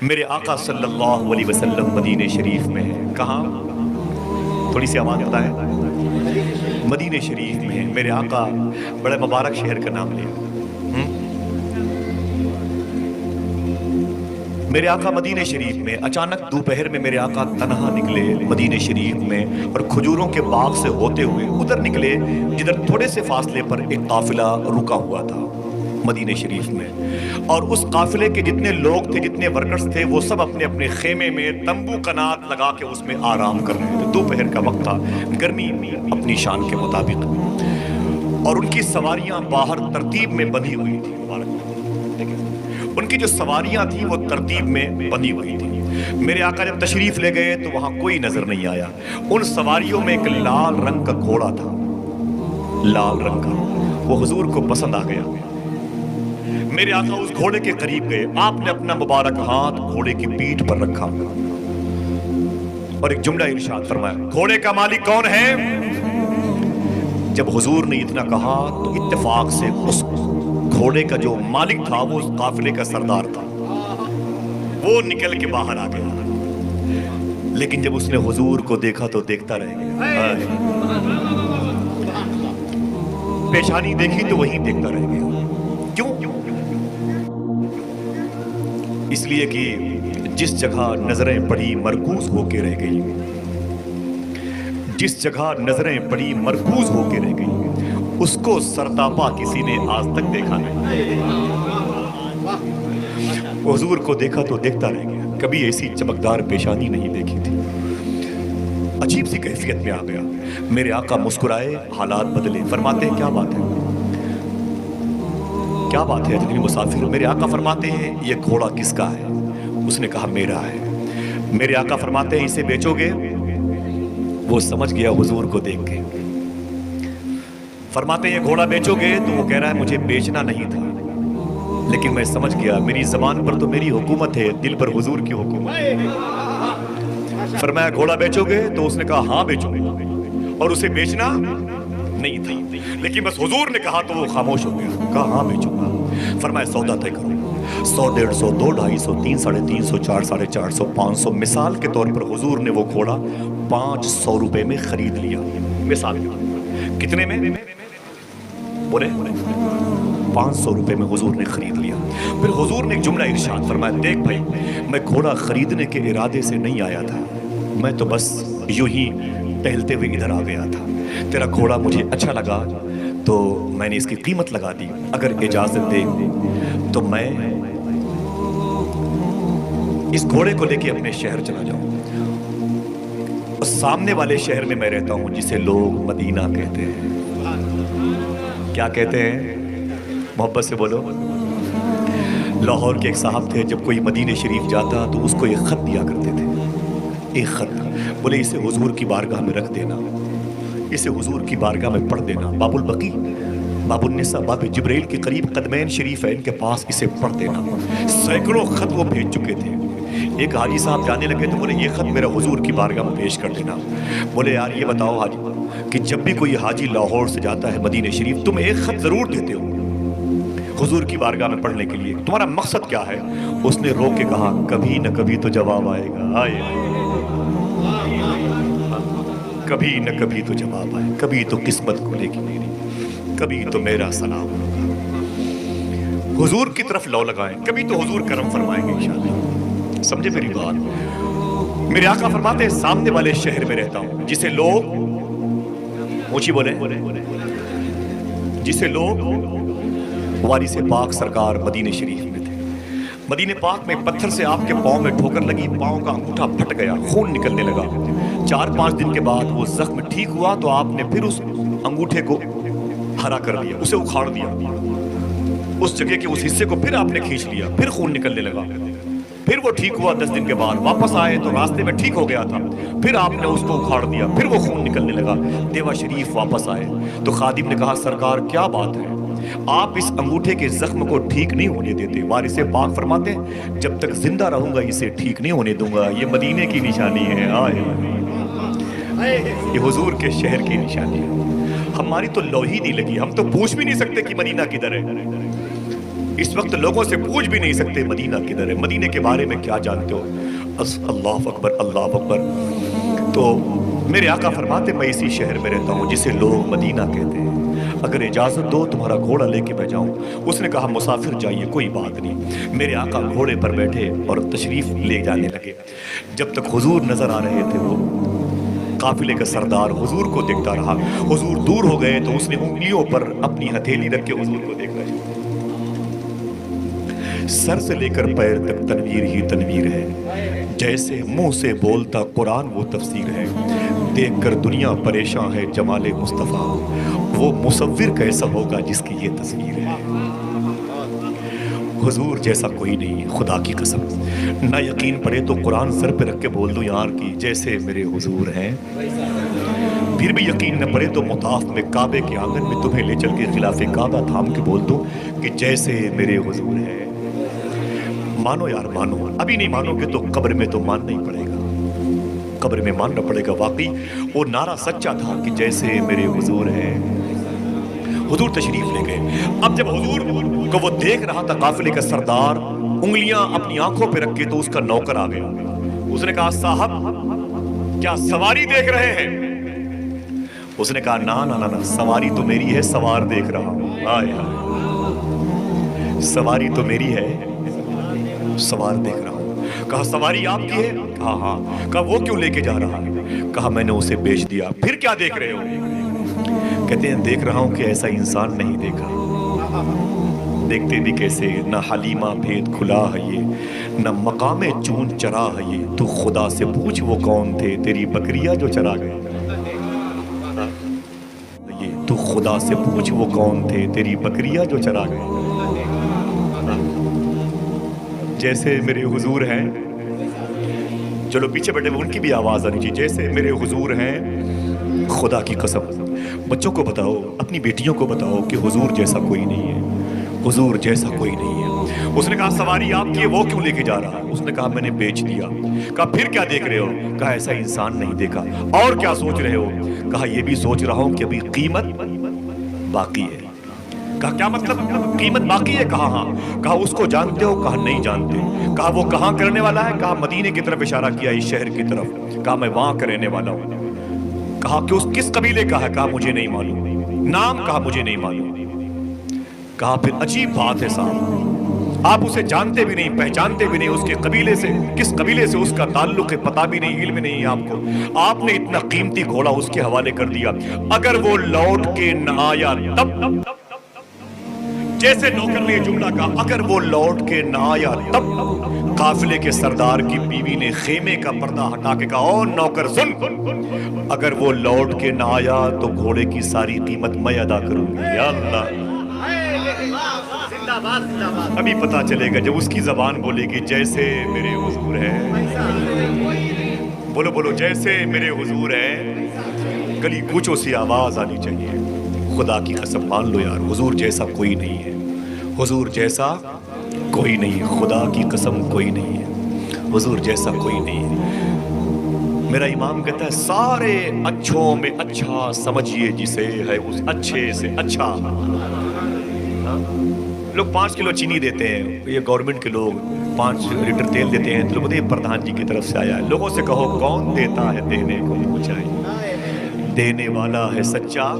میرے آقا صلی اللہ علیہ وسلم مدینہ شریف میں ہیں. کہاں؟ تھوڑی سی آواز آتا ہے. مدینہ شریف میں ہیں میرے آقا. بڑے مبارک شہر کا نام لیا. میرے آقا مدینہ شریف میں. اچانک دوپہر میں میرے آقا تنہا نکلے مدینہ شریف میں، اور کھجوروں کے باغ سے ہوتے ہوئے ادھر نکلے جدھر تھوڑے سے فاصلے پر ایک قافلہ رکا ہوا تھا مدینہ شریف میں. اور اس قافلے کے جتنے لوگ تھے، جتنے ورکرز تھے، وہ سب اپنے اپنے خیمے میں تمبو کنات لگا کے اس میں آرام کر رہے تھے. دوپہر کا وقت تھا، گرمی اپنی شان کے مطابق، اور ان کی سواریاں باہر ترتیب میں بندھی ہوئی تھی. ان کی جو سواریاں تھیں وہ ترتیب میں بندھی ہوئی تھی. میرے آقا جب تشریف لے گئے تو وہاں کوئی نظر نہیں آیا. ان سواریوں میں ایک لال رنگ کا گھوڑا تھا، لال رنگ کا. وہ حضور کو پسند آ گیا. میرے آقا اس گھوڑے کے قریب گئے. آپ نے اپنا مبارک ہاتھ گھوڑے کی پیٹھ پر رکھا اور ایک جملہ ارشاد فرمایا، گھوڑے کا مالک کون ہے؟ جب حضور نے اتنا کہا تو اتفاق سے اس گھوڑے کا جو مالک تھا وہ اس قافلے کا سردار تھا، وہ نکل کے باہر آ گیا. لیکن جب اس نے حضور کو دیکھا تو دیکھتا رہ گیا. پیشانی دیکھی تو وہیں دیکھتا رہ گیا. کیوں؟ اس لیے کہ جس جگہ نظریں بڑی مرکوز ہو کے رہ گئی، جس جگہ نظریں بڑی مرکوز ہو کے رہ گئی، اس کو سرتاپا کسی نے آج تک دیکھا نہیں. حضور کو دیکھا تو دیکھتا رہ گیا. کبھی ایسی چمکدار پیشانی نہیں دیکھی تھی. عجیب سی کیفیت میں آ گیا. میرے آقا مسکرائے، حالات بدلے. فرماتے ہیں کیا بات ہے، کیا بات ہے جتنی مسافر؟ میرے آقا فرماتے ہیں یہ گھوڑا کس کا ہے؟ اس نے کہا میرا ہے. میرے آقا فرماتے ہیں اسے بیچو گے؟ وہ سمجھ گیا حضور کو دیکھ کے. فرماتے ہیں یہ گھوڑا بیچو گے؟ تو وہ کہہ رہا ہے مجھے بیچنا نہیں تھا، لیکن میں سمجھ گیا میری زبان پر تو میری حکومت ہے، دل پر حضور کی حکومت ہے. فرمایا گھوڑا بیچو گے؟ تو اس نے کہا ہاں بیچوں گے، اور اسے بیچنا نہیں تھا، لیکن بس حضور نے کہا تو وہ خاموش ہو گیا. کہا ہاں بیچوں گا. فرمایا سودا طے کرو. 100، 150، 200، 250، 300، 350، 400، 450، 500. مثال کے طور پر حضور نے وہ گھوڑا 500 روپے میں خرید لیا. مثال کتنے میں؟ بولے 500 روپے میں حضور نے خرید لیا. پھر حضور نے ایک جملہ ارشاد فرمایا، دیکھ بھائی میں گھوڑا خریدنے کے ارادے سے نہیں آیا تھا، میں تو بس یوں ہی ٹہلتے ہوئے ادھر آ گیا تھا. تیرا گھوڑا مجھے اچھا لگا تو میں نے اس کی قیمت لگا دی. اگر اجازت دے تو میں اس گھوڑے کو لے کے اپنے شہر چلا جاؤں. اس سامنے والے شہر میں میں رہتا ہوں جسے لوگ مدینہ کہتے ہیں. کیا کہتے ہیں؟ محبت سے بولو. لاہور کے ایک صاحب تھے، جب کوئی مدینہ شریف جاتا تو اس کو ایک خط دیا کرتے تھے. ایک خط. بولے اسے حضور کی بارگاہ میں رکھ دینا، اسے حضور کی بارگاہ میں پڑھ دینا. باب البقی، باب النساء، باب جبریل کے قریب قدمین شریف ہے، ان کے پاس اسے پڑھ دینا. سینکڑوں خط وہ بھیج چکے تھے. ایک حاجی صاحب جانے لگے تو بولے یہ خط میرا حضور کی بارگاہ میں پیش کر دینا. بولے یار یہ بتاؤ حاجی کہ جب بھی کوئی حاجی لاہور سے جاتا ہے مدینہ شریف، تم ایک خط ضرور دیتے ہو حضور کی بارگاہ میں پڑھنے کے لیے، تمہارا مقصد کیا ہے؟ اس نے رو کے کہا کبھی نہ کبھی تو جواب آئے گا. کبھی نہ کبھی تو جواب آئے، کبھی تو قسمت کھلے گی میری، کبھی تو میرا سلام ہوگا. حضور کی طرف لو لگائیں، کبھی تو حضور کرم فرمائیں گے انشاءاللہ. سمجھے میری بات؟ میرے آقا فرماتے ہیں سامنے والے شہر میں رہتا ہوں جسے لوگ اونچی بولیں، جسے لوگ وارث پاک سرکار مدینہ شریف میں تھے. مدینہ پاک میں پتھر سے آپ کے پاؤں میں ٹھوکر لگی، پاؤں کا انگوٹھا پھٹ گیا، خون نکلنے لگا. 4-5 دن کے بعد وہ زخم ٹھیک ہوا تو آپ نے پھر اس انگوٹھے کو ہرا کر دیا، اسے اکھاڑ دیا. اس جگہ کے اس حصے کو پھر آپ نے کھینچ لیا، پھر خون نکلنے لگا. پھر وہ ٹھیک ہوا. 10 دن کے بعد واپس آئے تو راستے میں ٹھیک ہو گیا تھا، پھر آپ نے اس کو اکھاڑ دیا، پھر وہ خون نکلنے لگا. دیوا شریف واپس آئے تو خادم نے کہا سرکار کیا بات ہے، آپ اس انگوٹھے کے زخم کو ٹھیک نہیں ہونے دیتے. وارث پاک فرماتے ہیں جب تک زندہ رہوں گا اسے ٹھیک نہیں ہونے دوں گا. یہ مدینے کی نشانی ہے، یہ حضور کے شہر کی نشانی ہے. ہماری تو لو ہی نہیں لگی، ہم تو پوچھ بھی نہیں سکتے کہ مدینہ کدھر ہے. اس وقت لوگوں سے پوچھ بھی نہیں سکتے مدینہ کدھر ہے، مدینے کے بارے میں کیا جانتے ہو؟ اللہ اکبر، اللہ اکبر۔ تو میرے آقا فرماتے میں اسی شہر میں رہتا ہوں جسے لوگ مدینہ کہتے ہیں، اگر اجازت دو تمہارا گھوڑا لے کے میں جاؤں۔ اس نے کہا مسافر جائیے، کوئی بات نہیں۔ میرے آقا گھوڑے پر بیٹھے اور تشریف لے جانے لگے۔ جب تک حضور نظر آ رہے تھے، وہ قافلے کا سردار حضور کو دیکھتا رہا۔ حضور دور ہو گئے تو اس نے انگلیوں پر اپنی ہتھیلی رکھ کے حضور کو دیکھنا شروع کیا۔ سر سے لے کر پیر تک تنویر ہی تنویر ہے، جیسے منہ سے بولتا قرآن وہ تفسیر ہے۔ دیکھ کر دنیا پریشان ہے جمال مصطفیٰ، وہ مصور کیسا ہوگا جس کی یہ تصویر ہے۔ حضور جیسا کوئی نہیں، خدا کی قسم۔ نہ یقین پڑے تو قرآن سر پہ رکھ کے بول دوں یار کی جیسے میرے حضور ہیں۔ پھر بھی یقین نہ پڑے تو مطاف میں کعبے کے آنگن میں تمہیں لے چل کے خلاف کعبہ تھام کے بول دوں کہ جیسے میرے حضور ہیں۔ مانو یار مانو، ابھی نہیں مانو گے تو قبر میں تو ماننا ہی پڑے گا، قبر میں ماننا پڑے گا۔ واقعی وہ نعرہ سچا تھا کہ جیسے میرے حضور ہیں۔ حضور تشریف لے گئے۔ اب جب حضور کو وہ دیکھ رہا تھا قافلے کا سردار، انگلیاں اپنی آنکھوں پہ رکھ کے، تو اس کا نوکر آ گیا۔ اس نے کہا صاحب کیا سواری دیکھ رہے ہیں؟ اس نے کہا نا نا نا، سواری تو میری ہے، سوار دیکھ رہا ہوں۔ آئے آئے، سواری تو میری ہے، سوار دیکھ رہا ہوں۔ کہا سواری آپ کی ہے؟ کہا ہاں۔ کہا وہ کیوں لے کے جا رہا ہے؟ کہا میں نے اسے بیچ دیا۔ پھر کیا دیکھ رہے ہو؟ کہتے ہیں دیکھ رہا ہوں کہ ایسا انسان نہیں دیکھا، دیکھتے بھی کیسے، نہ حلیمہ بھید کھلا ہے یہ، نہ مقام چون چرا ہے یہ، تو خدا سے پوچھ وہ کون تھے تیری بکریاں جو چرا گئے۔ تو خدا سے پوچھ وہ کون تھے تیری بکریاں جو چرا گئے۔ جیسے میرے حضور ہیں، چلو پیچھے بیٹھے ان کی بھی آواز آنی چاہیے، جیسے میرے حضور ہیں۔ خدا کی قسم بچوں کو بتاؤ، اپنی بیٹیوں کو بتاؤ کہ حضور جیسا کوئی نہیں ہے، حضور جیسا کوئی نہیں ہے۔ اس نے کہا سواری آپ کی ہے، وہ کیوں لے کے جا رہا ہے؟ اس نے کہا میں نے بیچ دیا۔ کہا پھر کیا دیکھ رہے ہو؟ کہا ایسا انسان نہیں دیکھا۔ اور کیا سوچ رہے ہو؟ کہا یہ بھی سوچ رہا ہوں کہ ابھی قیمت باقی ہے۔ کہا کیا مطلب؟ قیمت باقی ہے؟ کہا ہاں۔ کہا اس کو جانتے ہو؟ کہا نہیں جانتے۔ کہا وہ کہاں کرنے والا ہے؟ کہا مدینے کی طرف اشارہ کیا، اس شہر کی طرف۔ کہا میں وہاں کا رہنے والا ہوں۔ کہا کہ اس کس قبیلے کا ہے؟ کہا مجھے نہیں معلوم۔ نام؟ کہا مجھے نہیں معلوم۔ کہا پھر عجیب بات ہے صاحب، آپ اسے جانتے بھی نہیں، پہچانتے بھی نہیں، اس کے قبیلے سے، کس قبیلے سے اس کا تعلق ہے پتہ بھی نہیں، علم نہیں ہے آپ کو۔ آپ نے اتنا قیمتی گھوڑا اس کے حوالے کر دیا۔ اگر وہ لوٹ کے نہ آیا تب، جیسے نوکر نے جملہ کہا، اگر وہ لوٹ کے نہ آیا تب، قافلے کے سردار کی بیوی نے خیمے کا پردہ ہٹا کے کہا او نوکر سن، اگر وہ لوٹ کے نہ آیا تو گھوڑے کی ساری قیمت میں ادا کروں گی۔ یا اللہ، ابھی پتا چلے گا جب اس کی زبان بولے گی جیسے میرے حضور ہے۔ بولو بولو جیسے میرے حضور ہے، گلی کوچوں سے آواز آنی چاہیے۔ خدا کی قسم مان لو یار، حضور جیسا کوئی نہیں ہے، حضور جیسا کوئی نہیں، خدا کی قسم کوئی نہیں ہے، حضور جیسا کوئی نہیں ہے۔ میرا امام کہتا ہے سارے اچھوں میں اچھا سمجھیے جسے ہے اس اچھے سے اچھا۔ لوگ 5 کلو چینی دیتے ہیں، یہ گورنمنٹ کے لوگ 5 لیٹر تیل دیتے ہیں، تو لوگ یہ پردھان جی کی طرف سے آیا ہے۔ لوگوں سے کہو کون دیتا ہے دینے کو اونچائی، دینے والا ہے سچا۔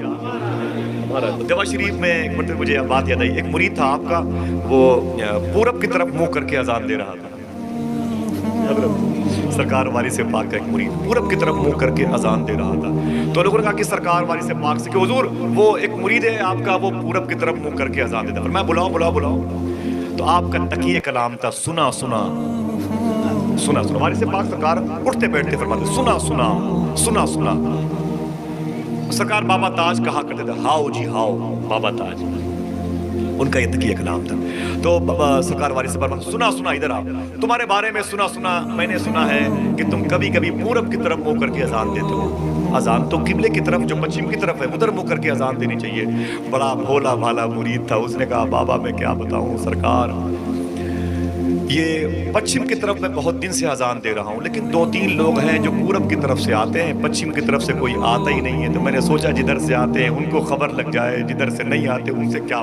دیوا شریف میں ایک مرتبہ مجھے بات یاد آئی، ایک مرید تھا آپ کا، وہ پورب کی طرف منہ کر کے اذان دے رہا تھا۔ سرکار وارث پاک کا ایک مرید پورب کی طرف منہ کر کے اذان دے رہا تھا، تو لوگوں نے کہا کہ سرکار وارث پاک سے کہ حضور وہ ایک مرید ہے آپ کا، وہ پورب کی طرف منہ کر کے اذان دیتا ہے۔ فرمایا بلاؤ بلاؤ بلاؤ، تو آپ کا تقیہ کلام تھا سنا سنا سنا سنا۔ وارث پاک سرکار اٹھتے بیٹھتے فرماتے سنا سنا سنا سنا۔ سرکار بابا تاج کہا کرتے تھے ہاؤ جی ہاؤ بابا تاج، ان کا یہ تقیہ کلام تھا۔ تو سرکار وارث پر سنا سنا ادھر آؤ، تمہارے بارے میں سنا سنا میں نے سنا ہے کہ تم کبھی کبھی پورب کی طرف منہ کر کے اذان دیتے ہو۔ اذان تو قبلے کی طرف جو پچھم کی طرف ہے ادھر منہ کر کے اذان دینی چاہیے۔ بڑا بھولا بھالا مرید تھا، اس نے کہا بابا میں کیا بتاؤں سرکار، یہ پچھم کی طرف میں بہت دن سے اذان دے رہا ہوں، لیکن 2-3 لوگ ہیں جو پورب کی طرف سے آتے ہیں، پچھم کی طرف سے کوئی آتا ہی نہیں ہے، تو میں نے سوچا جدھر سے آتے ہیں ان کو خبر لگ جائے، جدھر سے نہیں آتے ان سے کیا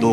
2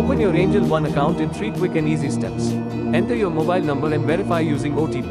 Open your Angel One account in 3 quick and easy steps. Enter your mobile number and verify using OTP.